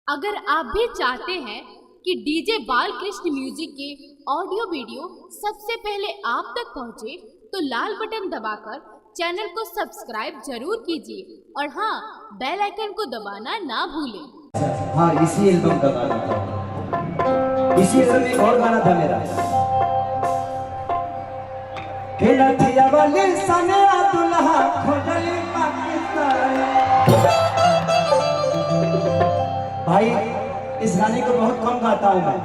अगर आप भी चाहते हैं कि डीजे बालकृष्ण म्यूजिक के ऑडियो वीडियो सबसे पहले आप तक पहुंचे, तो लाल बटन दबाकर चैनल को सब्सक्राइब जरूर कीजिए और हाँ, बेल आइकन को दबाना ना भूलें। हाँ, इसी एल्बम का गाना था। इसी एल्बम में एक और गाना था मेरा। वाले सने दुल्हा खोजली पाकिस्तान। भाई, इस गाने को बहुत कम गाता हूं मैं,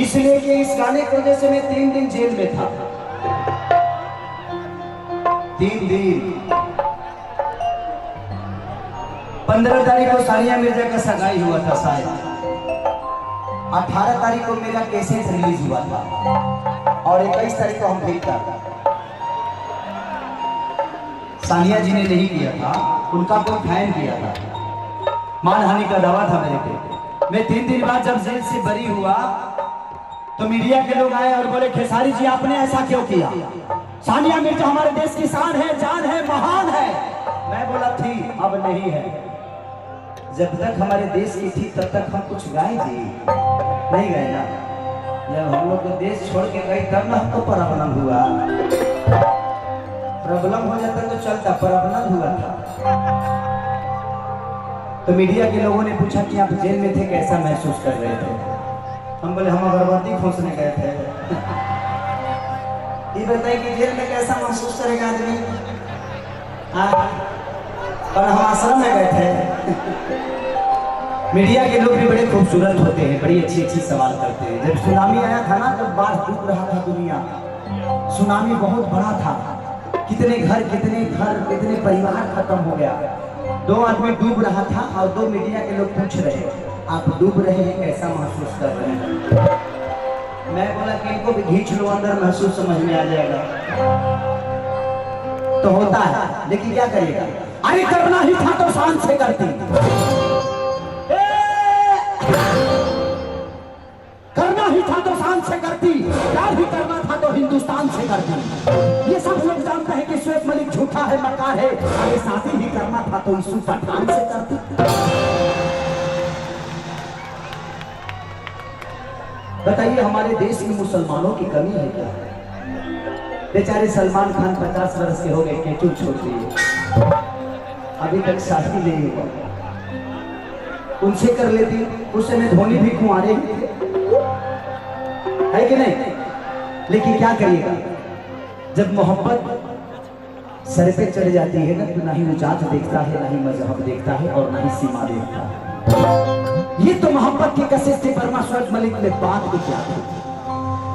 इसलिए कि इस गाने की वजह से मैं 3 दिन जेल में था। 3 दिन। 15 तारीख को सानिया मिर्जा का सगाई हुआ था शायद। 18 तारीख को मेरा कैसेट रिलीज हुआ था और 21 तारीख को हम भेज था। सानिया जी ने नहीं किया था, उनका कोई फैन किया था। मानहानि का दावा था मेरे पे। मैं 3 दिन बाद जब जेल से बरी हुआ तो मीडिया के लोग आए और बोले, खेसारी जी आपने ऐसा क्यों किया? सानिया मिर्जा हमारे देश की शान है, जान है, महान है। मैं बोला थी, अब नहीं है। जब तक हमारे देश की थी तब तक हम कुछ गाए जी नहीं गए ना। जब हम लोग देश छोड़ के गए तब ना हमको प्रॉब्लम हुआ। प्रॉब्लम हो जाता तो चलता, प्रॉब्लम हुआ था। तो मीडिया के लोगों ने पूछा कि आप जेल में थे, कैसा महसूस कर रहे थे? हम बोले हम अगरबत्ती खोसने गए थे। ये बताइए कि जेल में कैसा महसूस करेगा आदमी? और हम आश्रम में गए थे। मीडिया के लोग भी बड़े खूबसूरत होते हैं, बड़ी अच्छी अच्छी सवाल करते हैं। जब सुनामी आया था ना, जब बाढ़ डूब रहा था दुनिया, सुनामी बहुत बड़ा था। कितने घर कितने परिवार खत्म हो गया। 2 आदमी डूब रहा था और 2 मीडिया के लोग पूछ रहे, आप डूब रहे हैं, कैसा महसूस कर रहे हैं? मैं बोला कि इनको भी खींच लो अंदर, महसूस समझ में आ जाएगा। तो होता है, लेकिन क्या करिएगा? अरे करना ही था तो शान से करती, करना ही था तो शान से करती, प्यार भी करना था तो हिंदुस्तान से करती। ये सब लोग जानते हैं कि श्वेत मलिक झूठा है, मकार है। अरे शादी भी करना था तो यीशु पठान से करती। बताइए, हमारे देश में मुसलमानों की कमी है क्या? बेचारे सलमान खान 50 वर्ष के हो गए, केचू छोड़ दिए, अभी तक शादी नहीं हुआ। उनसे कर लेती, उस समय धोनी भी कुंवारे है कि नहीं? लेकिन क्या करिएगा, जब मोहब्बत सर पे चढ़ जाती है ना, तो ना ही वो जात देखता है, ना ही मजहब देखता है और ना ही सीमा देखता है। ये तो मोहब्बत की कशिश थी, वर्मा श्वेत मलिक ने बात भी क्या थी?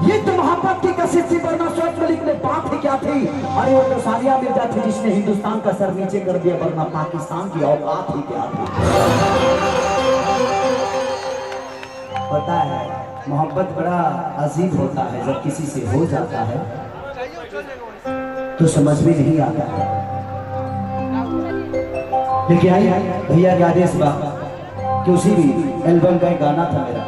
ये तो मोहब्बत की कशिश थी, वर्मा श्वेत मलिक ने बात ही क्या थी? अरे वो तो सानिया मिर्जा थी जिसने हिंदुस्तान का सर नीचे कर दिया, वरना पाकिस्तान की औकात ही क्या थी? पता है, मोहब्बत बड़ा अजीब होता है। जब किसी से हो जाता है तो समझ में नहीं आता है। लेकिन आई भैया के आदेश बा कि उसी भी एल्बम का एक गाना था मेरा,